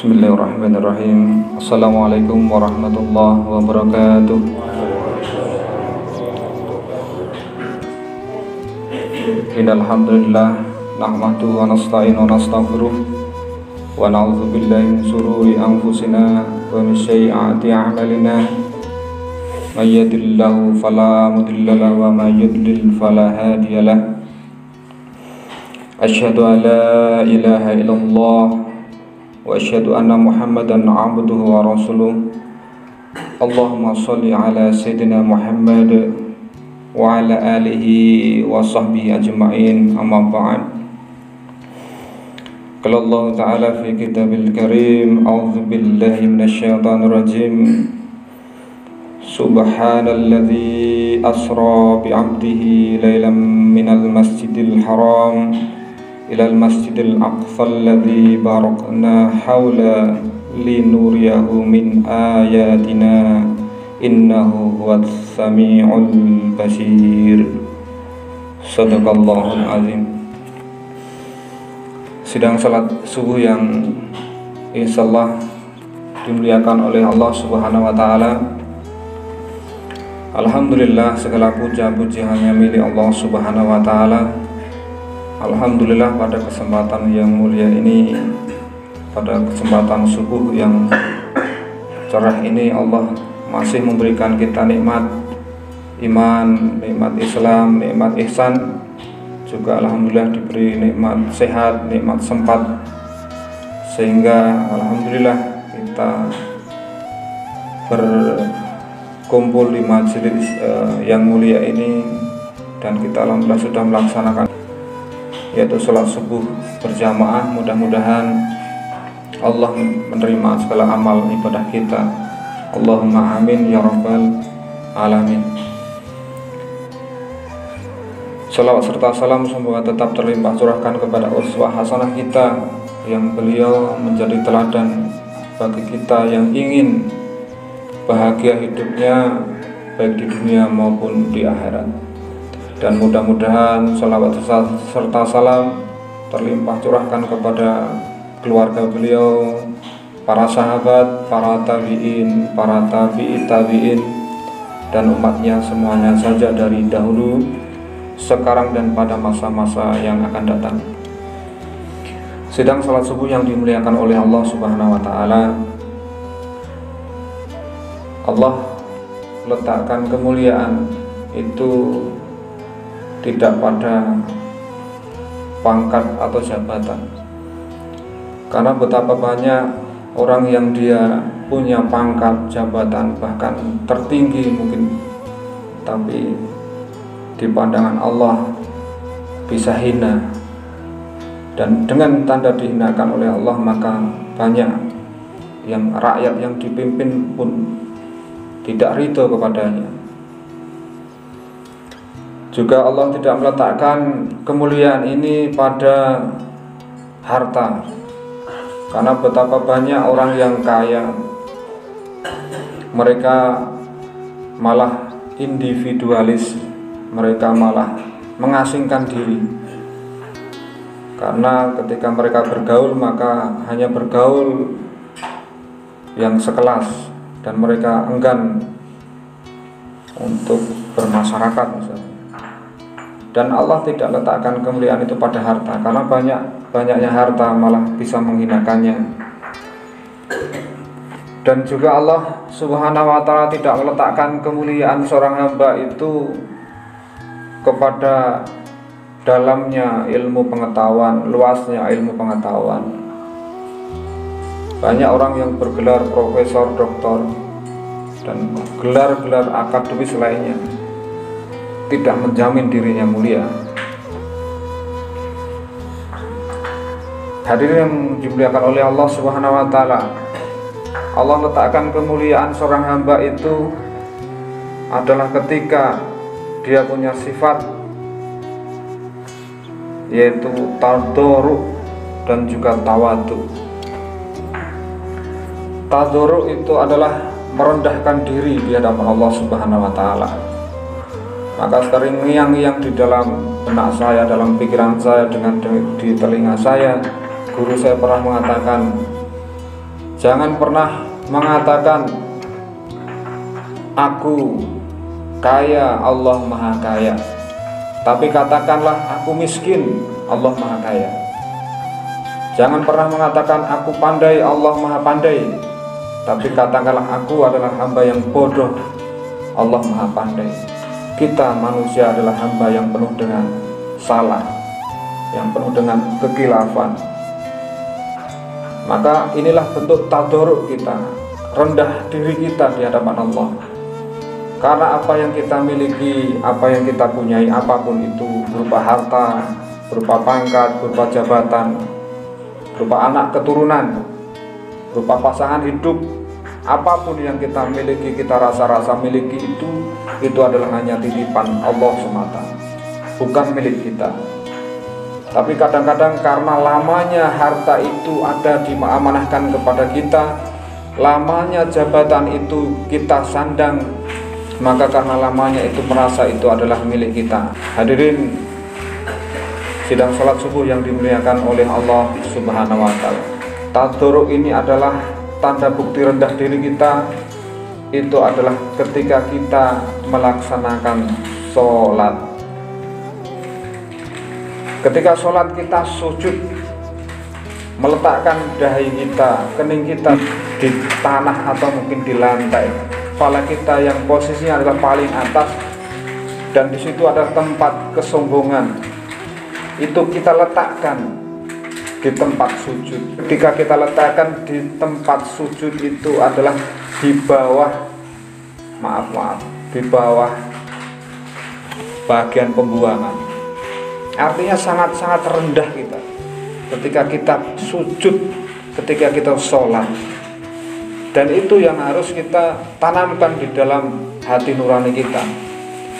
Bismillahirrahmanirrahim. Assalamualaikum warahmatullahi wabarakatuh. Innal hamdalillah nahmaduhu wa nasta'inu wa nastaghfiruh wa na'udzu billahi min shururi anfusina wa min sayyiati a'malina. May yahdihillahu fala mudilla lahu wa may yudlil fala hadiya lahu. Asyhadu an la ilaha illallah wa asyhadu anna Muhammadan abduhu wa rasuluh. Allahumma sholli ala sayyidina Muhammad wa ala alihi wa sahbihi ajma'in, amma ba'd. Qala Allah ta'ala fi kitabil karim, a'udzu billahi minasyaitonir rajim. Subhanalladzi asra bi 'abdihi lailan minal masjidil haram ilal masjidil aqsa alladzi barakna haula linuriyahu min ayatina innahu huwas samiul basir. Shadaqallahul azim. Sidang salat subuh yang insyaallah dimuliakan oleh Allah Subhanahu wa taala. Alhamdulillah, segala puja-puji hanya milik Allah Subhanahu wa taala. Alhamdulillah, pada kesempatan yang mulia ini, pada kesempatan subuh yang cerah ini, Allah masih memberikan kita nikmat iman, nikmat Islam, nikmat ihsan, juga alhamdulillah diberi nikmat sehat, nikmat sempat, sehingga alhamdulillah kita berkumpul di majelis yang mulia ini, dan kita alhamdulillah sudah melaksanakan yaitu sholat subuh berjamaah. Mudah-mudahan Allah menerima segala amal ibadah kita. Allahumma amin ya rabbal alamin. Salawat serta salam semoga tetap terlimpah curahkan kepada uswah hasanah kita, yang beliau menjadi teladan bagi kita yang ingin bahagia hidupnya baik di dunia maupun di akhirat. Dan mudah-mudahan salawat serta salam terlimpah curahkan kepada keluarga beliau, para sahabat, para tabi'in, para tabi'i tabi'in, dan umatnya semuanya saja dari dahulu, sekarang, dan pada masa-masa yang akan datang. Sidang salat subuh yang dimuliakan oleh Allah Subhanahu wa taala. Allah letakkan kemuliaan itu tidak pada pangkat atau jabatan, karena betapa banyak orang yang dia punya pangkat, jabatan, bahkan tertinggi mungkin, tapi di pandangan Allah bisa hina, dan dengan tanda dihinakan oleh Allah maka banyak yang rakyat yang dipimpin pun tidak ridho kepadanya. Juga Allah tidak meletakkan kemuliaan ini pada harta, karena betapa banyak orang yang kaya, mereka malah individualis, mereka malah mengasingkan diri, karena ketika mereka bergaul maka hanya bergaul yang sekelas, dan mereka enggan untuk bermasyarakat misalnya. Dan Allah tidak letakkan kemuliaan itu pada harta, karena banyaknya harta malah bisa menghinakannya. Dan juga Allah Subhanahu wa ta'ala tidak meletakkan kemuliaan seorang hamba itu kepada dalamnya ilmu pengetahuan, luasnya ilmu pengetahuan. Banyak orang yang bergelar profesor, doktor, dan gelar-gelar akademis lainnya tidak menjamin dirinya mulia. Hadirin yang dimuliakan oleh Allah Subhanahu wa taala, Allah letakkan kemuliaan seorang hamba itu adalah ketika dia punya sifat, yaitu tadoruk dan juga tawadu. Tadoruk itu adalah merendahkan diri di hadapan Allah Subhanahu wa taala. Maka sering ngiang-ngiang di dalam benak saya, dalam pikiran saya, dengan di telinga saya, guru saya pernah mengatakan, Jangan pernah mengatakan aku kaya, Allah maha kaya. Tapi katakanlah aku miskin, Allah maha kaya. Jangan pernah mengatakan aku pandai, Allah maha pandai. Tapi katakanlah aku adalah hamba yang bodoh, Allah maha pandai. Kita manusia adalah hamba yang penuh dengan salah, yang penuh dengan kekilafan. Maka inilah bentuk tadarruk kita, rendah diri kita di hadapan Allah. Karena apa yang kita miliki, apa yang kita punyai, apapun itu, berupa harta, berupa pangkat, berupa jabatan, berupa anak keturunan, berupa pasangan hidup, apapun yang kita miliki, kita rasa-rasa miliki itu adalah hanya titipan Allah semata, bukan milik kita. Tapi kadang-kadang karena lamanya harta itu ada diamanahkan kepada kita, lamanya jabatan itu kita sandang, maka karena lamanya itu merasa itu adalah milik kita. Hadirin sidang sholat subuh yang dimuliakan oleh Allah Subhanahu wa ta'ala, tadarruk ini adalah tanda bukti rendah diri kita. Itu adalah ketika kita melaksanakan sholat. Ketika sholat kita sujud, meletakkan dahi kita, kening kita di tanah atau mungkin di lantai, kepala kita yang posisinya adalah paling atas, dan di situ ada tempat kesombongan, itu kita letakkan di tempat sujud. Ketika kita letakkan di tempat sujud itu adalah di bawah, di bawah bagian pembuangan. Artinya sangat-sangat rendah kita ketika kita sujud, ketika kita sholat. Dan itu yang harus kita tanamkan di dalam hati nurani kita,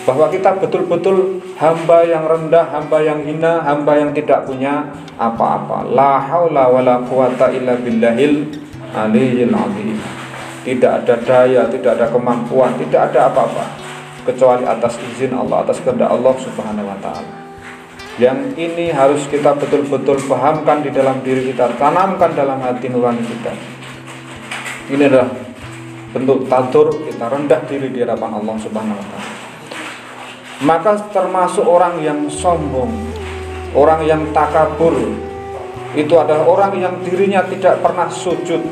bahwa kita betul-betul hamba yang rendah, hamba yang hina, hamba yang tidak punya apa-apa. La haula wala quwata illa billahil aliyyil azim. Tidak ada daya, tidak ada kemampuan, tidak ada apa-apa kecuali atas izin Allah, atas kehendak Allah Subhanahu wa ta'ala. Yang ini harus kita betul-betul pahamkan di dalam diri kita, tanamkan dalam hati nurani kita. Ini adalah bentuk tadarruk kita, rendah diri di hadapan Allah Subhanahu wa ta'ala. Maka termasuk orang yang sombong, orang yang takabur, itu adalah orang yang dirinya tidak pernah sujud,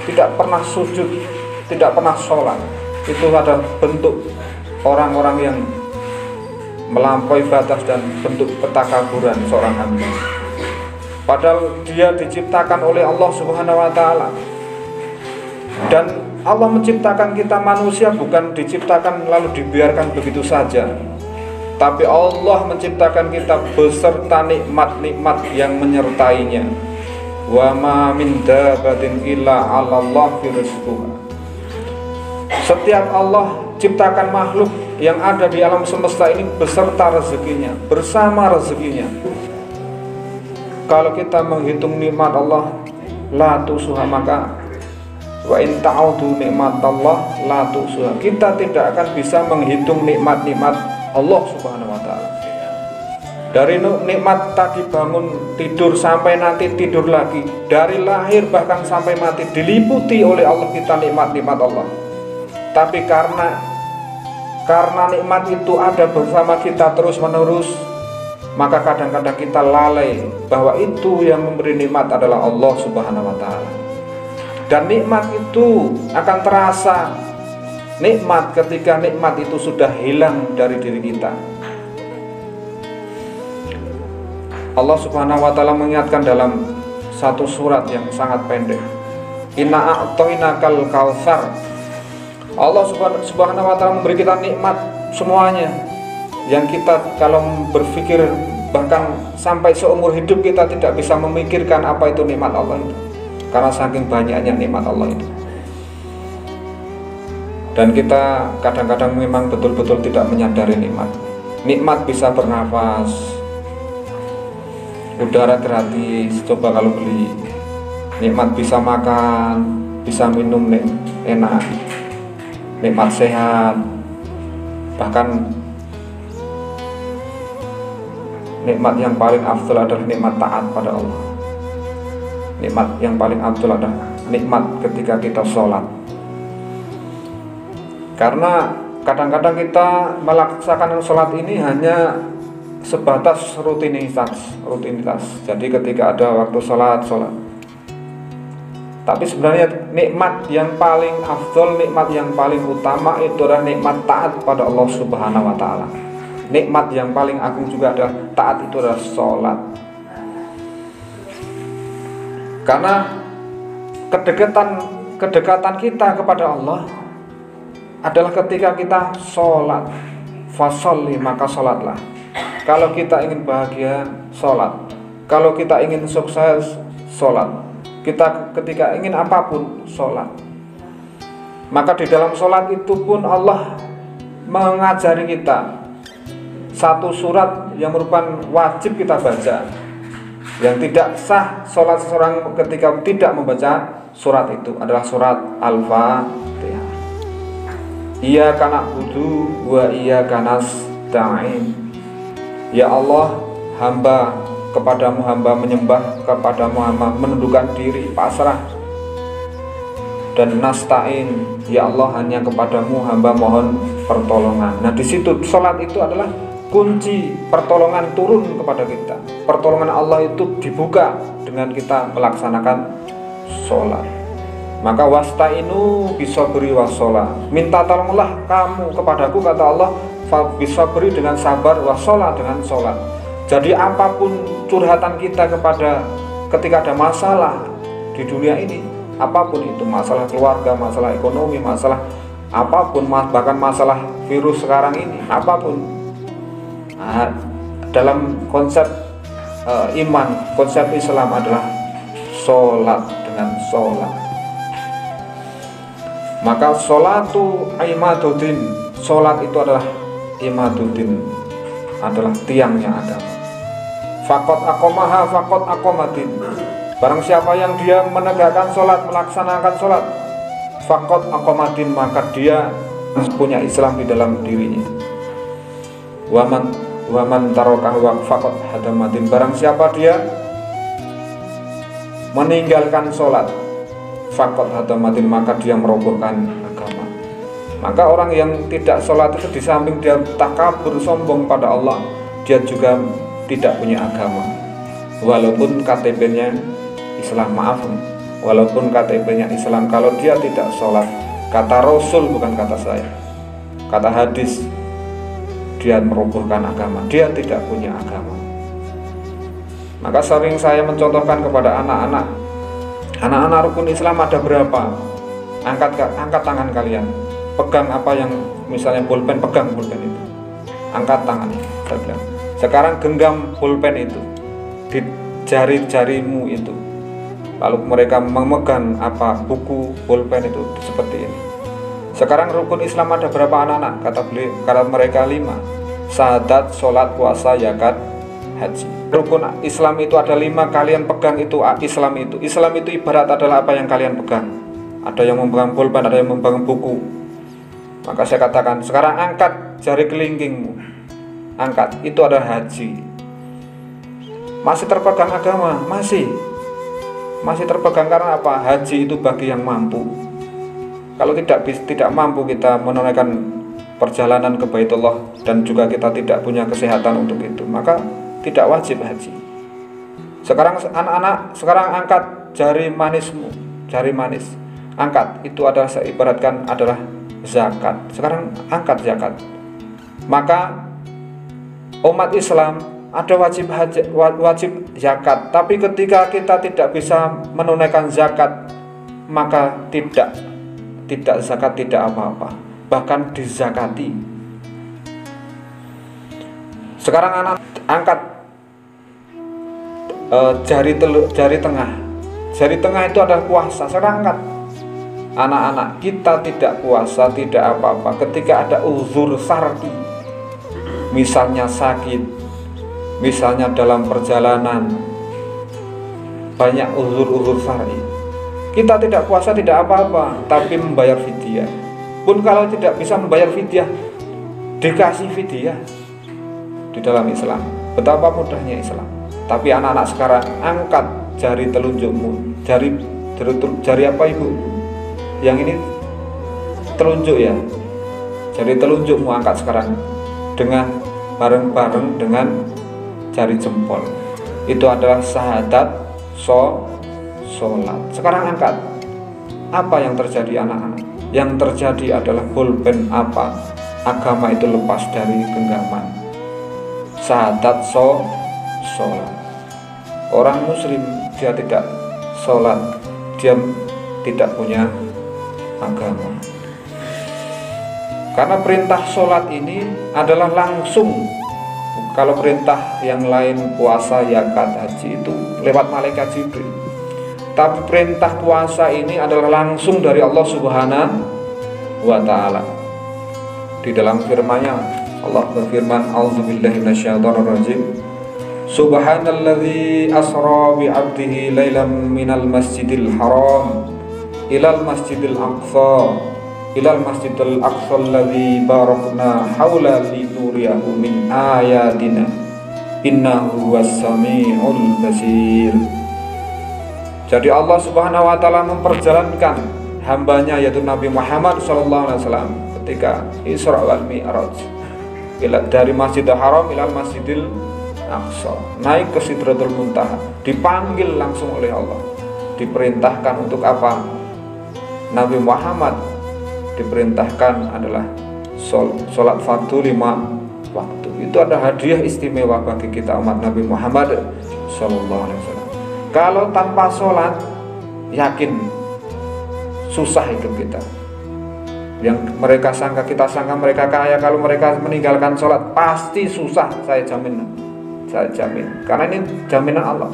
tidak pernah sujud, tidak pernah sholat. Itu adalah bentuk orang-orang yang melampaui batas dan bentuk ketakaburan seorang hamba. Padahal dia diciptakan oleh Allah Subhanahu wa ta'ala. Dan Allah menciptakan kita manusia bukan diciptakan lalu dibiarkan begitu saja, tapi Allah menciptakan kita beserta nikmat-nikmat yang menyertainya. Wa ma min dabatin illa 'alallahi rizquha. Setiap Allah ciptakan makhluk yang ada di alam semesta ini beserta rezekinya, bersama rezekinya. Kalau kita menghitung nikmat Allah, la tusuha, maka wa in ta'udu nikmatallah la tusuha. Kita tidak akan bisa menghitung nikmat-nikmat Allah Subhanahu wa ta'ala. Dari nikmat tadi bangun tidur sampai nanti tidur lagi, dari lahir bahkan sampai mati, diliputi oleh Allah kita nikmat-nikmat Allah. Tapi karena nikmat itu ada bersama kita terus menerus, maka kadang-kadang kita lalai bahwa itu yang memberi nikmat adalah Allah Subhanahu wa ta'ala. Dan nikmat itu akan terasa nikmat ketika nikmat itu sudah hilang dari diri kita. Allah Subhanahu wa ta'ala mengingatkan dalam satu surat yang sangat pendek, Inna a'toinakal kautsar. Allah Subhanahu wa ta'ala memberi kita nikmat semuanya, yang kita kalau berpikir bahkan sampai seumur hidup kita tidak bisa memikirkan apa itu nikmat Allah itu, karena saking banyaknya nikmat Allah itu. Dan kita kadang-kadang memang betul-betul tidak menyadari nikmat. Nikmat bisa bernafas, udara gratis, coba kalau beli. Nikmat bisa makan, bisa minum enak, nikmat sehat, bahkan nikmat yang paling afdal adalah nikmat taat pada Allah. Nikmat yang paling afdal adalah nikmat ketika kita sholat. Karena kadang-kadang kita melaksanakan sholat ini hanya sebatas rutinitas. Jadi ketika ada waktu sholat. Tapi sebenarnya nikmat yang paling afdol, nikmat yang paling utama itu adalah nikmat taat pada Allah Subhanahu wa Ta'ala. Nikmat yang paling agung juga adalah taat, itu adalah sholat. Karena kedekatan kita kepada Allah adalah ketika kita sholat. Fasholli, maka sholatlah. Kalau kita ingin bahagia, sholat. Kalau kita ingin sukses, sholat. Kita ketika ingin apapun, sholat. Maka di dalam sholat itu pun Allah mengajari kita satu surat yang merupakan wajib kita baca. Yang tidak sah sholat seseorang ketika tidak membaca surat itu adalah surat Al-Fatihah. Iyyaka na'budu wa iyyaka nasta'in. Ya Allah, hamba kepadamu hamba menyembah, kepadamu hamba menundukkan diri, pasrah. Dan nasta'in, ya Allah, hanya kepadamu hamba mohon pertolongan. Nah, di situ sholat itu adalah kunci pertolongan turun kepada kita. Pertolongan Allah itu dibuka dengan kita melaksanakan sholat. Maka wasta'inu bisabri wassalah. Minta tolonglah kamu kepadaku, kata Allah, bisabri dengan sabar, wassalah dengan sholat. Jadi apapun curhatan kita ketika ada masalah di dunia ini, apapun itu, masalah keluarga, masalah ekonomi, masalah apapun, bahkan masalah virus sekarang ini, apapun, dalam konsep iman, konsep Islam adalah sholat dengan sholat. Maka sholatu imaduddin, sholat itu adalah imaduddin, adalah tiangnya agama. Fakot akomaha fakot akomatin. Barang siapa yang dia menegakkan sholat, melaksanakan sholat, fakot akomatin, maka dia punya Islam di dalam dirinya. Waman tarokahu fakot hadamatin. Barang siapa dia meninggalkan sholat, fakot hadamatin, maka dia merobohkan agama. Maka orang yang tidak sholat itu, di samping dia takabur, sombong pada Allah, dia juga tidak punya agama. Walaupun KTP-nya Islam, walaupun KTP-nya Islam, kalau dia tidak sholat, kata Rasul bukan kata saya, kata hadis, dia merobohkan agama, dia tidak punya agama. Maka sering saya mencontohkan kepada anak-anak rukun Islam ada berapa? Angkat tangan kalian, pegang apa yang misalnya pulpen, pegang pulpen itu, angkat tangannya. Saya bilang, sekarang genggam pulpen itu di jari-jarimu itu. Lalu mereka memegang buku pulpen itu seperti ini. Sekarang rukun Islam ada berapa anak-anak? Kata mereka 5. Syahadat, sholat, puasa, zakat, haji. Rukun Islam itu ada 5, kalian pegang itu Islam itu. Islam itu ibarat adalah apa yang kalian pegang. Ada yang memegang pulpen, ada yang memegang buku. Maka saya katakan, sekarang angkat jari kelingkingmu. Angkat, itu adalah haji. Masih terpegang agama, masih terpegang. Karena apa? Haji itu bagi yang mampu. Kalau tidak mampu kita menunaikan perjalanan ke Baitullah dan juga kita tidak punya kesehatan untuk itu, maka tidak wajib haji. Sekarang anak-anak, sekarang angkat jari manismu, jari manis. Angkat, itu adalah, saya ibaratkan adalah zakat. Sekarang angkat zakat. Maka umat Islam ada wajib zakat, tapi ketika kita tidak bisa menunaikan zakat, maka tidak zakat, tidak apa-apa, bahkan dizakati. Sekarang anak angkat jari tengah itu adalah puasa. Sekarang angkat. Anak-anak kita tidak puasa, tidak apa-apa, ketika ada uzur syar'i, misalnya sakit, misalnya dalam perjalanan, banyak uzur-uzur syar'i, kita tidak puasa tidak apa-apa, tapi membayar fidyah. Pun kalau tidak bisa membayar fidyah, dikasih fidyah di dalam Islam. Betapa mudahnya Islam. Tapi anak-anak sekarang angkat jari telunjukmu, jari Jari apa ibu? Yang ini telunjuk ya. Jari telunjukmu angkat sekarang dengan bareng-bareng dengan jari jempol. Itu adalah syahadat sholat. Sekarang angkat. Apa yang terjadi anak-anak? Yang terjadi adalah pulpen apa? Agama itu lepas dari genggaman. Syahadat sholat. Orang muslim dia tidak sholat, dia tidak punya agama. Karena perintah sholat ini adalah langsung. Kalau perintah yang lain puasa, zakat, haji itu lewat malaikat Jibril. Tapi perintah puasa ini adalah langsung dari Allah Subhanahu wa Ta'ala. Di dalam firman-Nya Allah berfirman, "A'udzubillahi minasyaitonirrajim. Subhanalladzi asra bi 'abdihi lailan minal masjidil haram ilal masjidil aqsa alladzi barakna haula linuriyahu min ayatina innahu was-sami'ul basir." Jadi Allah Subhanahu wa Ta'ala memperjalankan hambanya yaitu Nabi Muhammad SAW ketika Isra wal Mi'raj dari Masjidil Haram ilal Masjidil Aqsa, naik ke Sidratul Muntaha, dipanggil langsung oleh Allah, diperintahkan untuk apa? Nabi Muhammad diperintahkan adalah sholat fardu 5 waktu. Itu ada hadiah istimewa bagi kita umat Nabi Muhammad SAW. Kalau tanpa sholat, yakin susah hidup kita. Yang mereka sangka, kita sangka mereka kaya, kalau mereka meninggalkan sholat pasti susah. Saya jamin. Karena ini jaminan Allah.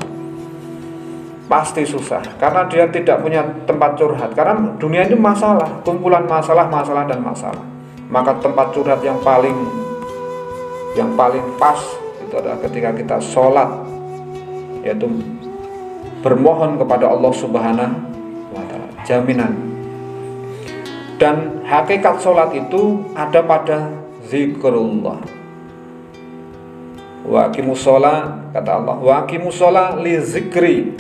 Pasti susah, karena dia tidak punya tempat curhat. Karena dunia ini masalah, kumpulan masalah dan masalah. Maka tempat curhat yang paling pas itu adalah ketika kita sholat, yaitu bermohon kepada Allah Subhanahu wa Ta'ala. Jaminan. Dan hakikat sholat itu ada pada zikrullah. Wa aqimus sholat, kata Allah, wa aqimus sholat li zikri.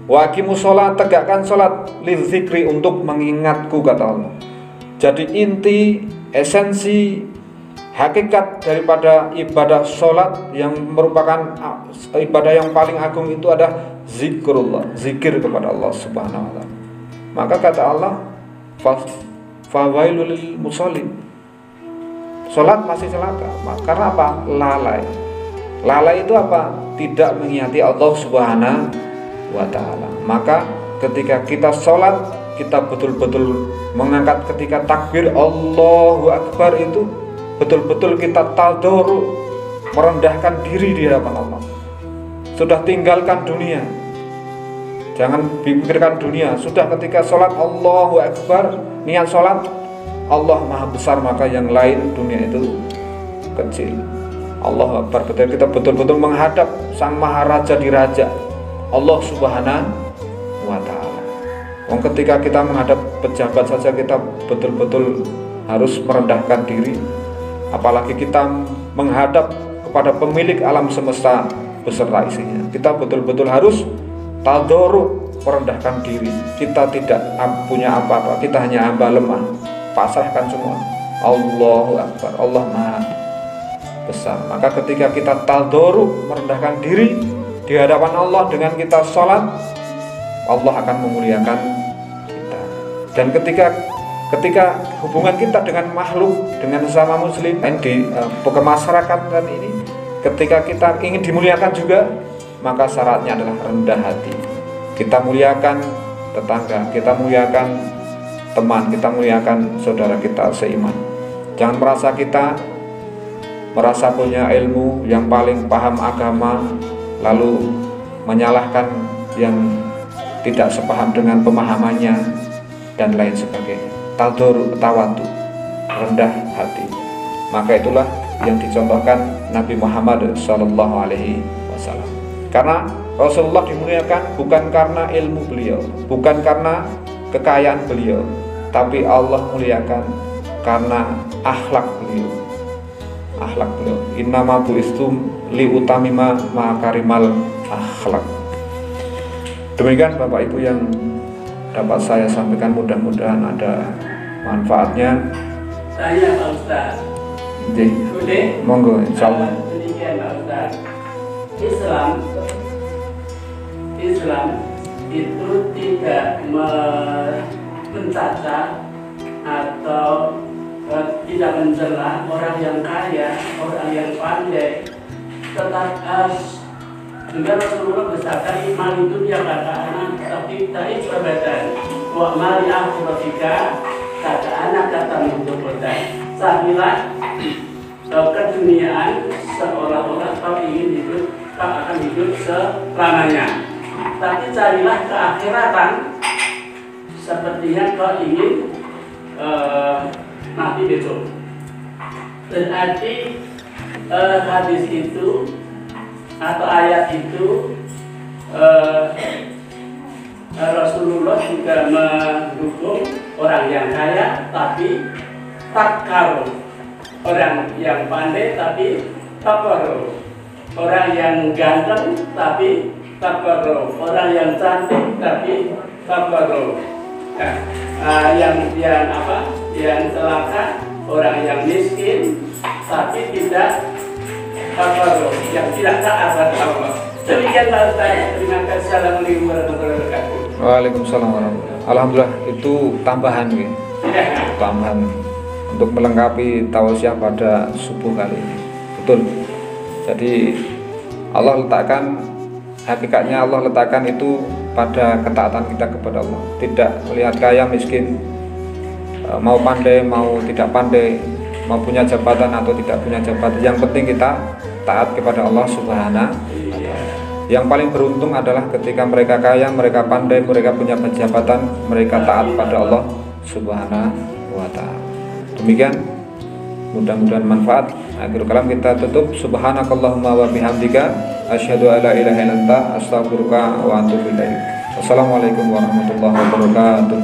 Wa aqimus sholat, tegakkan sholat li zikri, untuk mengingatku, kata Allah. Jadi inti, esensi, hakikat daripada ibadah sholat yang merupakan ibadah yang paling agung itu ada zikrullah, zikir kepada Allah Subhanahu wa Ta'ala. Maka kata Allah, fawailul lil musallin. Sholat masih celaka. Karena apa? Lalai itu apa? Tidak mengingati Allah Subhanahu wa Ta'ala. Maka ketika kita sholat, kita betul-betul mengangkat ketika takbir Allahu Akbar itu betul-betul kita tadarruk, merendahkan diri di hadapan Allah. Sudah tinggalkan dunia, jangan pikirkan dunia. Sudah ketika sholat Allahu Akbar, niat sholat Allah Maha Besar, maka yang lain dunia itu kecil. Allahu Akbar, ketika kita betul-betul menghadap Sang Maharaja di Raja, Allah Subhanahu wa Ta'ala. Ketika kita menghadap pejabat saja kita betul-betul harus merendahkan diri, apalagi kita menghadap kepada pemilik alam semesta beserta isinya. Kita betul-betul harus tadarruk, merendahkan diri. Kita tidak punya apa-apa, kita hanya hamba lemah. Pasrahkan semua. Allahu Akbar, Allah Maha Besar. Maka ketika kita tadarruk, merendahkan diri di hadapan Allah dengan kita sholat, Allah akan memuliakan kita. Dan ketika hubungan kita dengan makhluk, dengan sesama muslim di kemasyarakatan ini, ketika kita ingin dimuliakan juga, maka syaratnya adalah rendah hati. Kita muliakan tetangga, kita muliakan teman, kita muliakan saudara kita seiman. Jangan merasa punya ilmu, yang paling paham agama, lalu menyalahkan yang tidak sepaham dengan pemahamannya dan lain sebagainya. Tawadu, rendah hati. Maka itulah yang dicontohkan Nabi Muhammad SAW. Karena Rasulullah dimuliakan bukan karena ilmu beliau, bukan karena kekayaan beliau, tapi Allah muliakan karena akhlak beliau. Innama bu'istum li utamima makarimal akhlak. Demikian Bapak Ibu yang dapat saya sampaikan, mudah-mudahan ada manfaatnya. Saya Pak Ustaz. Monggo, insyaallah. Demikian Pak Ustaz. Islam itu tidak mencacat atau tidak mencela orang yang kaya, orang yang pandai. Juga Rasulullah bersabda, iman itu dia kata anak, tapi tak ibadah. Wa mali akhiratika kata anak kata menjemputkan. Sabilah keduniaan seolah-olah kau ingin hidup, kau akan hidup selamanya. Tapi carilah keakhiratan sepertinya kau ingin mati besok. Berarti hadis itu atau ayat itu Rasulullah juga mendukung orang yang kaya tapi takar, orang yang pandai tapi takar, orang yang ganteng tapi takar, orang yang cantik tapi takar. Yang celaka, orang yang miskin tapi tidak takar, yang tidak taat pada Allah. Demikian Pak Ustaz. Terima kasih. Assalamualaikum warahmatullahi wabarakatuh. Waalaikumsalam warahmatullahi wabarakatuh. Alhamdulillah, itu tambahan gitu. Tambahan untuk melengkapi tausiah pada subuh kali ini. Betul. Jadi Allah letakkan, hakikatnya Allah letakkan itu pada ketaatan kita kepada Allah. Tidak melihat kaya miskin, mau pandai mau tidak pandai, mau punya jabatan atau tidak punya jabatan. Yang penting kita taat kepada Allah Subhanahu. Yang paling beruntung adalah ketika mereka kaya, mereka pandai, mereka punya jabatan, mereka taat pada Allah Subhanahu wa ta'ala. Demikian, mudah-mudahan manfaat. Akhir kalam kita tutup. Subhanakallahumma wa bihamdika asyhadu an la ilaha illa anta astaghfiruka wa atubu ilaik. Wassalamualaikum warahmatullahi wabarakatuh.